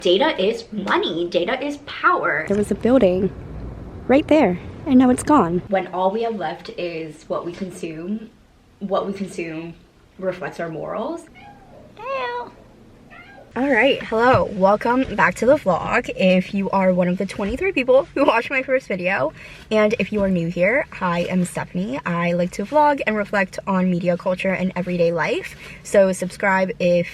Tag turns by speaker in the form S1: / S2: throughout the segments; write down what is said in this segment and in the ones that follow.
S1: Data is money. Data is power.
S2: There was a building right there, and now it's gone.
S1: When all we have left is what we consume reflects our morals. Alright, hello, welcome back to the vlog. If you are one of the 23 people who watched my first video, and if you are new here, hi, I'm Stefanie. I like to vlog and reflect on media culture and everyday life, so subscribe if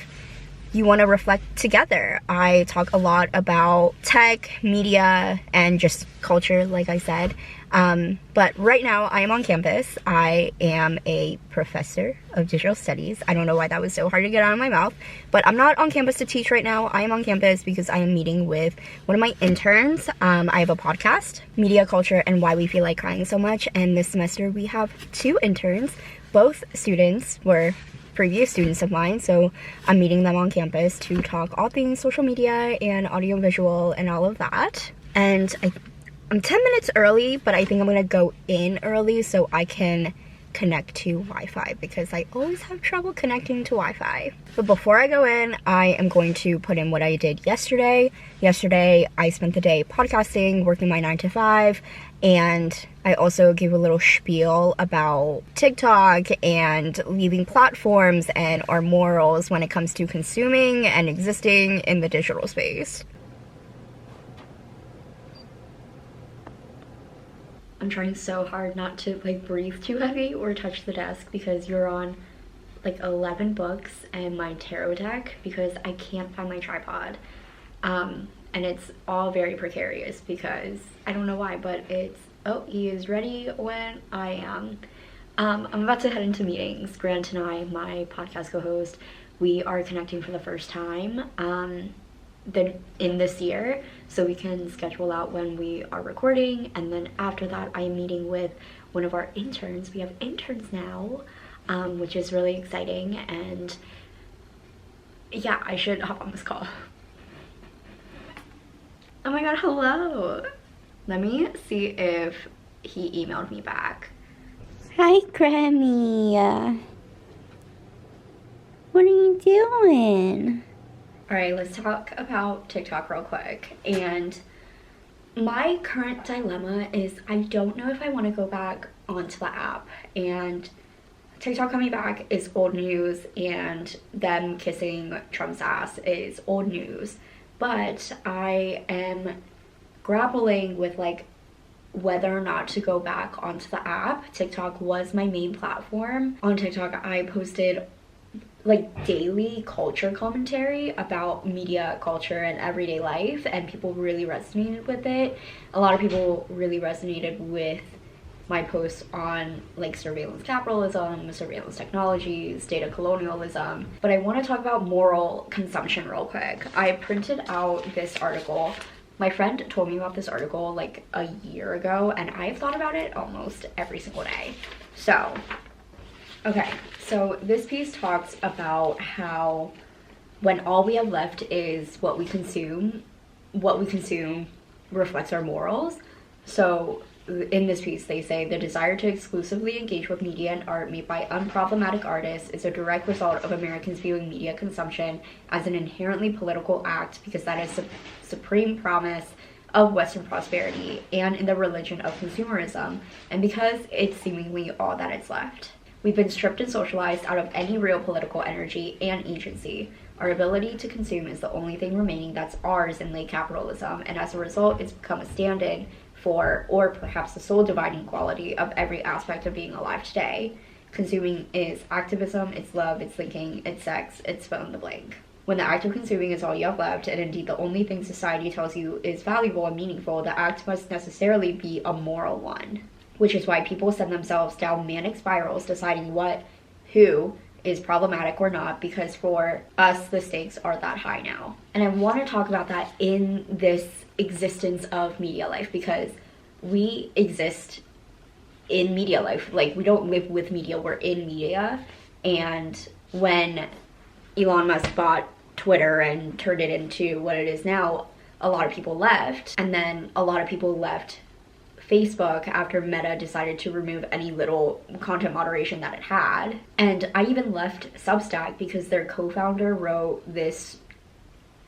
S1: you want to reflect together. I talk a lot about tech, media, and just culture, like I said. But right now I am on campus. I am a professor of digital studies. I don't know why that was so hard to get out of my mouth, but I'm not on campus to teach right now. I am on campus because I am meeting with one of my interns. I have a podcast, Media Culture and Why We Feel Like Crying So Much, and this semester we have 2 interns. Both students were previous students of mine, so I'm meeting them on campus to talk all things social media and audiovisual and all of that. And I'm 10 minutes early, but I think I'm gonna go in early so I can connect to Wi-Fi because I always have trouble connecting to Wi-Fi. But before I go in, I am going to put in what I did yesterday. Yesterday, I spent the day podcasting, working my 9 to 5, and I also gave a little spiel about TikTok and leaving platforms and our morals when it comes to consuming and existing in the digital space. I'm trying so hard not to breathe too heavy or touch the desk because you're on 11 books and my tarot deck because I can't find my tripod. And it's all very precarious because I don't know why, but it's, oh, he is ready when I am. I'm about to head into meetings. Grant and I, my podcast co-host, we are connecting for the first time in this year, so we can schedule out when we are recording, and then after that I am meeting with one of our interns. We have interns now, which is really exciting, and yeah, I should hop on this call. Oh my god, hello! Let me see if he emailed me back.
S2: Hi, Grammy. What are you doing?
S1: Alright, let's talk about TikTok real quick. And my current dilemma is I don't know if I want to go back onto the app. And TikTok coming back is old news, and them kissing Trump's ass is old news. But I am grappling with whether or not to go back onto the app. TikTok was my main platform. On TikTok, I posted daily culture commentary about media culture and everyday life, and people really resonated with it. A lot of people really resonated with my posts on surveillance capitalism, surveillance technologies, data colonialism. But I want to talk about moral consumption real quick. I printed out this article. My friend told me about this article a year ago, and I've thought about it almost every single day. So okay, so this piece talks about how when all we have left is what we consume reflects our morals. So in this piece, they say the desire to exclusively engage with media and art made by unproblematic artists is a direct result of Americans viewing media consumption as an inherently political act because that is the supreme promise of Western prosperity and in the religion of consumerism, and because it's seemingly all that is left. We've been stripped and socialized out of any real political energy and agency. Our ability to consume is the only thing remaining that's ours in late capitalism, and as a result, it's become a stand-in for, or perhaps the sole dividing quality of every aspect of being alive today. Consuming is activism, it's love, it's linking, it's sex, it's fill in the blank. When the act of consuming is all you have left, and indeed the only thing society tells you is valuable and meaningful, the act must necessarily be a moral one. Which is why people send themselves down manic spirals deciding who is problematic or not, because for us, the stakes are that high now. And I want to talk about that in this existence of media life, because we exist in media life. We don't live with media, we're in media. And when Elon Musk bought Twitter and turned it into what it is now, a lot of people left. And then a lot of people left Facebook after Meta decided to remove any little content moderation that it had. And I even left Substack because their co-founder wrote this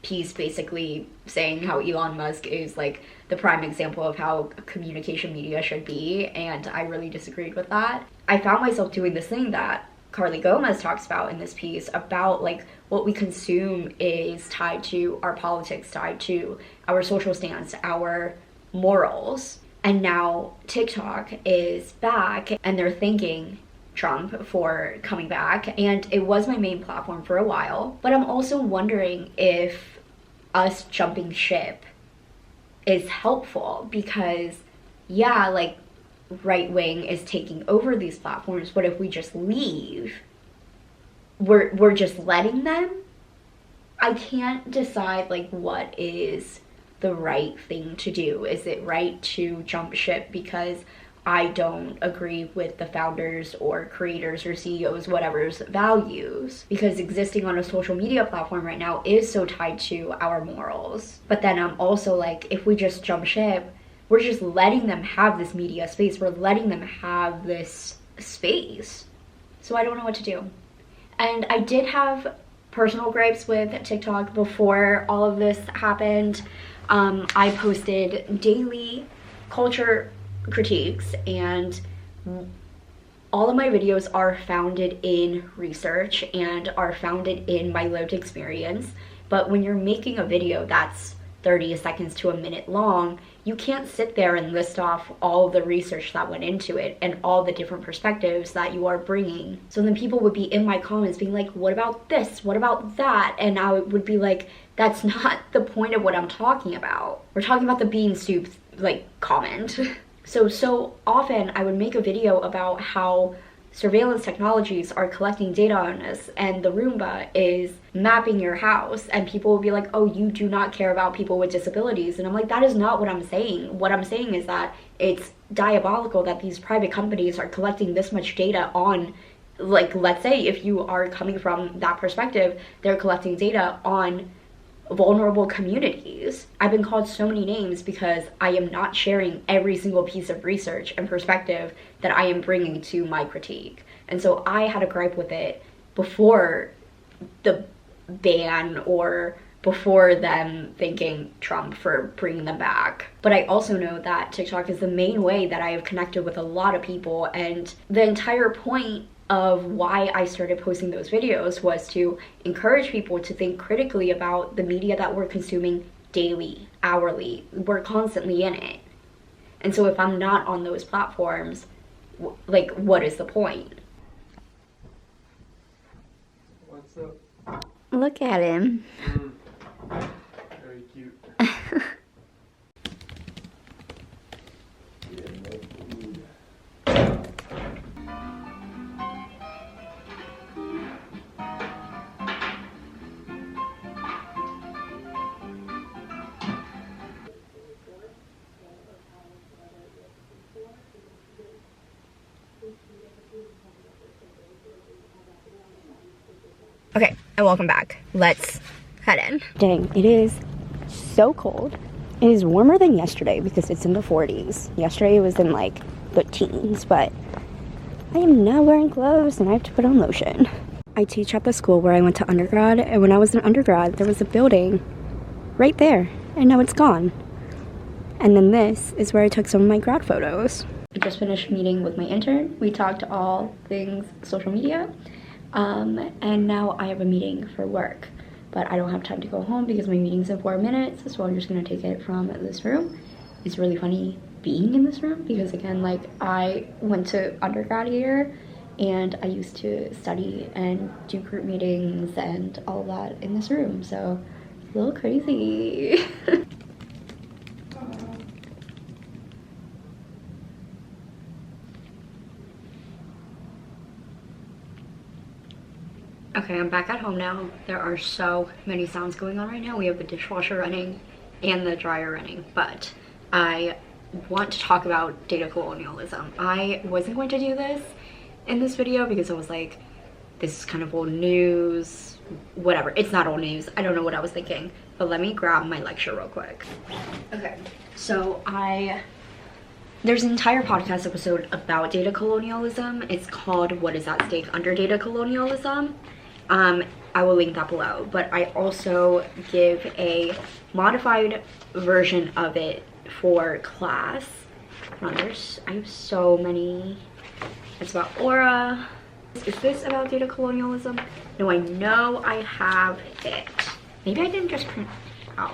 S1: piece basically saying how Elon Musk is like the prime example of how communication media should be, and I really disagreed with that. I found myself doing this thing that Carly Gomez talks about in this piece about like what we consume is tied to our politics, tied to our social stance, our morals. And now TikTok is back and they're thanking Trump for coming back, and it was my main platform for a while. But I'm also wondering if us jumping ship is helpful, because yeah, like right wing is taking over these platforms, but if we just leave, we're just letting them. I can't decide like what is the right thing to do. Is it right to jump ship because I don't agree with the founders or creators or CEOs, whatever's values? Because existing on a social media platform right now is so tied to our morals. But then I'm also like, if we just jump ship, we're just letting them have this media space. We're letting them have this space. So I don't know what to do. And I did have personal gripes with TikTok before all of this happened. I posted daily culture critiques, and all of my videos are founded in research and are founded in my lived experience. But when you're making a video that's 30 seconds to a minute long, you can't sit there and list off all the research that went into it and all the different perspectives that you are bringing. So then people would be in my comments being like, what about this? What about that? And I would be like, that's not the point of what I'm talking about. We're talking about the bean soup, like, comment. So often I would make a video about how surveillance technologies are collecting data on us, and the Roomba is mapping your house, and people will be like, oh, you do not care about people with disabilities. And I'm like, that is not what I'm saying. What I'm saying is that it's diabolical that these private companies are collecting this much data on, like, let's say if you are coming from that perspective, they're collecting data on vulnerable communities. I've been called so many names because I am not sharing every single piece of research and perspective that I am bringing to my critique. And so I had a gripe with it before the ban or before them thanking Trump for bringing them back. But I also know that TikTok is the main way that I have connected with a lot of people, and the entire point of why I started posting those videos was to encourage people to think critically about the media that we're consuming daily, hourly. We're constantly in it. And so if I'm not on those platforms, like, what is the point?
S3: What's up?
S2: Look at him.
S3: Very cute.
S1: Okay, and welcome back. Let's head in.
S2: Dang, it is so cold. It is warmer than yesterday because it's in the 40s. Yesterday it was in like the teens, but I am now wearing clothes and I have to put on lotion. I teach at the school where I went to undergrad, and when I was in undergrad there was a building right there, and now it's gone. And then this is where I took some of my grad photos.
S1: I just finished meeting with my intern. We talked all things social media. And now I have a meeting for work, but I don't have time to go home because my meeting's in 4 minutes, so I'm just gonna take it from this room. It's really funny being in this room because, again, like, I went to undergrad here and I used to study and do group meetings and all that in this room, so it's a little crazy. Okay, I'm back at home now. There are so many sounds going on right now. We have the dishwasher running and the dryer running, but I want to talk about data colonialism. I wasn't going to do this in this video because I was like, this is kind of old news, whatever. It's not old news. I don't know what I was thinking, but let me grab my lecture real quick. Okay, so there's an entire podcast episode about data colonialism. It's called What is at Stake Under Data Colonialism. I will link that below. But I also give a modified version of it for class. I have so many. It's about aura. Is this about data colonialism? No, I know I have it. Maybe I didn't just print it out.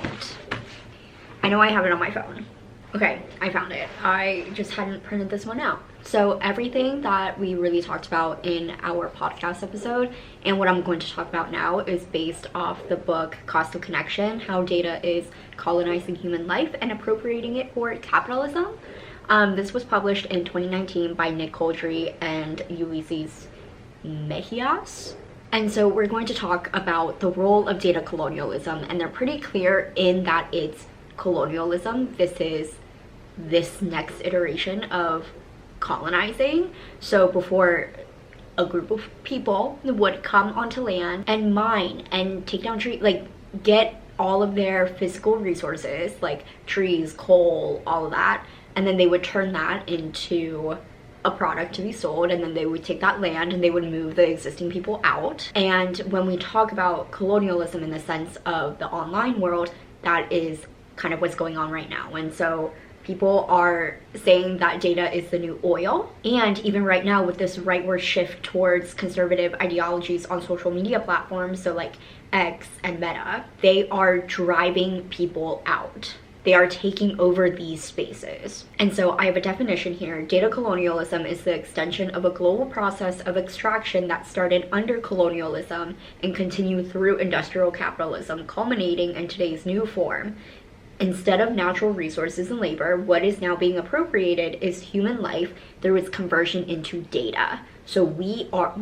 S1: I know I have it on my phone. Okay, I found it. I just hadn't printed this one out. So everything that we really talked about in our podcast episode and what I'm going to talk about now is based off the book Cost of Connection, How Data is Colonizing Human Life and Appropriating It for Capitalism. This was published in 2019 by Nick Coldry and Ulysses Mejias. And so we're going to talk about the role of data colonialism, and they're pretty clear in that it's colonialism. This is this next iteration of colonizing. So before, a group of people would come onto land and mine and take down trees, like get all of their physical resources like trees, coal, all of that, and then they would turn that into a product to be sold, and then they would take that land and they would move the existing people out. And when we talk about colonialism in the sense of the online world, that is kind of what's going on right now. And so people are saying that data is the new oil. And even right now with this rightward shift towards conservative ideologies on social media platforms, so like X and Meta, they are driving people out. They are taking over these spaces. And so I have a definition here. Data colonialism is the extension of a global process of extraction that started under colonialism and continued through industrial capitalism, culminating in today's new form. Instead of natural resources and labor, what is now being appropriated is human life through its conversion into data. So we are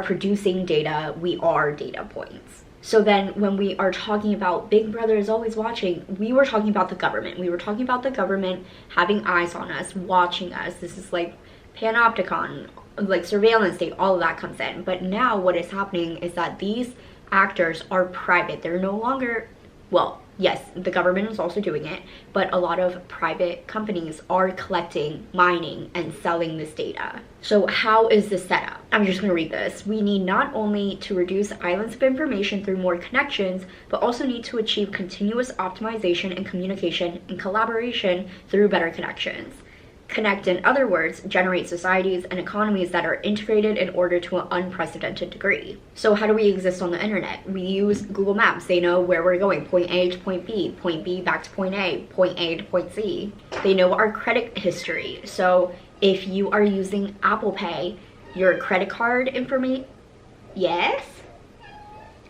S1: producing data, we are data points. So then when we are talking about Big Brother is always watching, we were talking about the government. We were talking about the government having eyes on us, watching us. This is like panopticon, like surveillance state, all of that comes in. But now what is happening is that these actors are private. They're no longer, well, yes, the government is also doing it, but a lot of private companies are collecting, mining, and selling this data. So how is this set up? I'm just gonna read this. We need not only to reduce islands of information through more connections, but also need to achieve continuous optimization and communication and collaboration through better connections. Connect, in other words, generate societies and economies that are integrated in order to an unprecedented degree. So how do we exist on the internet? We use Google Maps. They know where we're going, point A to point B back to point A to point C. They know our credit history. So if you are using Apple Pay, your credit card information, yes?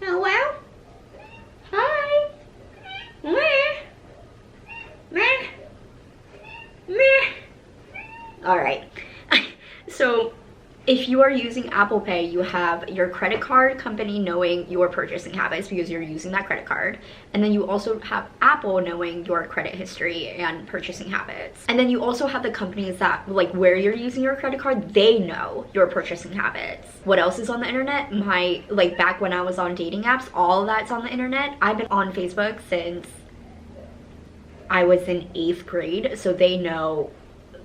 S1: Hello? Hi? Meh? Meh? Meh? All right. So if you are using Apple Pay, you have your credit card company knowing your purchasing habits because you're using that credit card. And then you also have Apple knowing your credit history and purchasing habits. And then you also have the companies that, like, where you're using your credit card, they know your purchasing habits. What else is on the internet? Like back when I was on dating apps, all of that's on the internet. I've been on Facebook since I was in 8th grade, so they know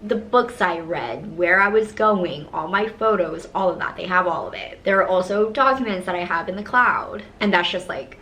S1: the books I read, where I was going, all my photos, all of that. They have all of it. There are also documents that I have in the cloud, and that's just like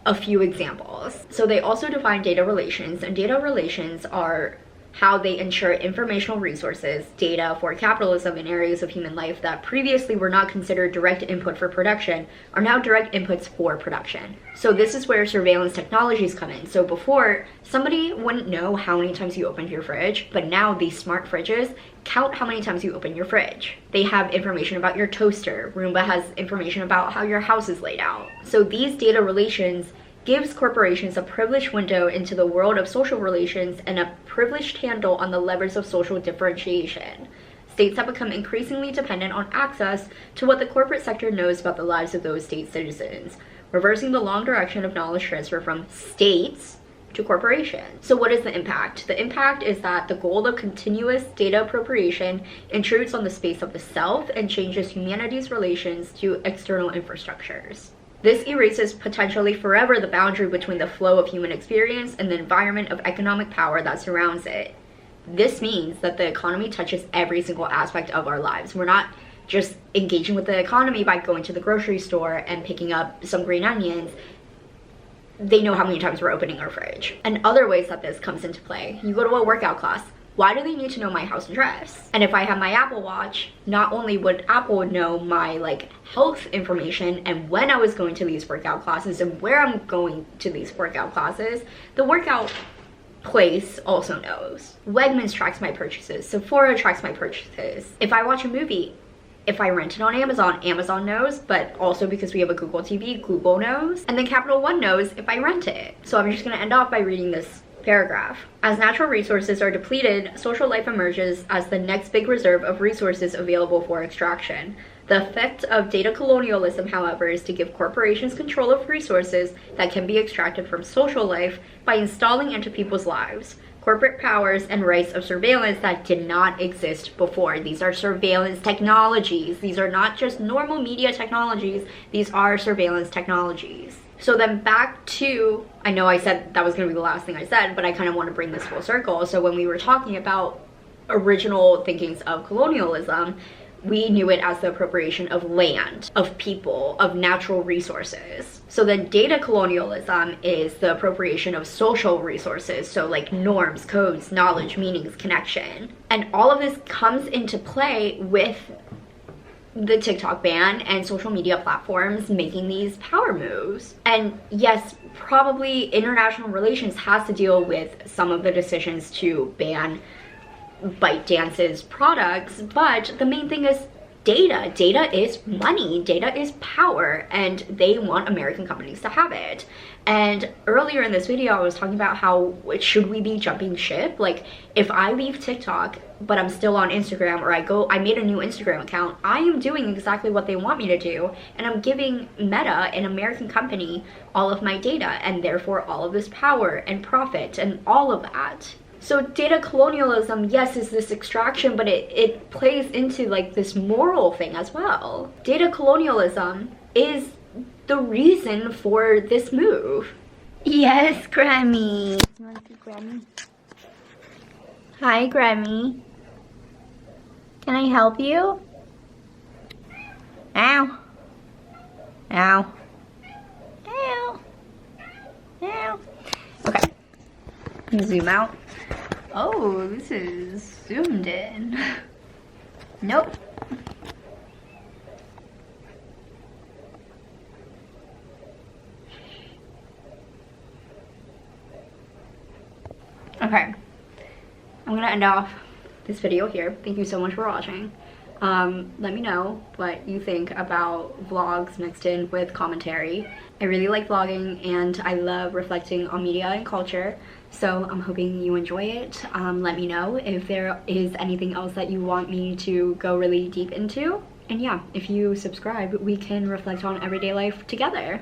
S1: a few examples. So they also define data relations, and data relations are how they ensure informational resources, data for capitalism in areas of human life that previously were not considered direct input for production are now direct inputs for production. So this is where surveillance technologies come in. So before, somebody wouldn't know how many times you opened your fridge, but now these smart fridges count how many times you open your fridge. They have information about your toaster. Roomba has information about how your house is laid out. So these data relations gives corporations a privileged window into the world of social relations and a privileged handle on the levers of social differentiation. States have become increasingly dependent on access to what the corporate sector knows about the lives of those state citizens, reversing the long direction of knowledge transfer from states to corporations. So what is the impact? The impact is that the goal of continuous data appropriation intrudes on the space of the self and changes humanity's relations to external infrastructures. This erases potentially forever the boundary between the flow of human experience and the environment of economic power that surrounds it. This means that the economy touches every single aspect of our lives. We're not just engaging with the economy by going to the grocery store and picking up some green onions, they know how many times we're opening our fridge. And other ways that this comes into play, you go to a workout class. Why do they need to know my house address? And if I have my Apple Watch, not only would Apple know my like health information and when I was going to these workout classes and where I'm going to these workout classes, the workout place also knows. Wegmans tracks my purchases, Sephora tracks my purchases. If I watch a movie, if I rent it on Amazon, Amazon knows, but also because we have a Google TV, Google knows. And then Capital One knows if I rent it. So I'm just gonna end off by reading this paragraph. As natural resources are depleted, social life emerges as the next big reserve of resources available for extraction. The effect of data colonialism, however, is to give corporations control of resources that can be extracted from social life by installing into people's lives corporate powers and rights of surveillance that did not exist before. These are surveillance technologies. These are not just normal media technologies. These are surveillance technologies. So then back to, I know I said that was going to be the last thing I said, but I kind of want to bring this full circle. So when we were talking about original thinkings of colonialism, we knew it as the appropriation of land, of people, of natural resources. So then data colonialism is the appropriation of social resources, so like norms, codes, knowledge, meanings, connection. And all of this comes into play with the TikTok ban and social media platforms making these power moves. And yes, probably international relations has to deal with some of the decisions to ban ByteDance's products, but the main thing is data. Data is money, data is power, and they want American companies to have it. And earlier in this video, I was talking about how should we be jumping ship? Like if I leave TikTok, but I'm still on Instagram, or I made a new Instagram account, I am doing exactly what they want me to do, and I'm giving Meta, an American company, all of my data, and therefore all of this power and profit and all of that. So data colonialism, yes, is this extraction, but it plays into like this moral thing as well. Data colonialism is the reason for this move. Yes, Grammy. You want to see Grammy? Hi, Grammy. Can I help you? Ow. Ow. Ow. Ow. Okay. Zoom out. Oh, this is zoomed in. Nope. Okay. I'm gonna end off this video here. Thank you so much for watching. Let me know what you think about vlogs mixed in with commentary. I really like vlogging and I love reflecting on media and culture, so I'm hoping you enjoy it. Let me know if there is anything else that you want me to go really deep into. And yeah, if you subscribe, we can reflect on everyday life together.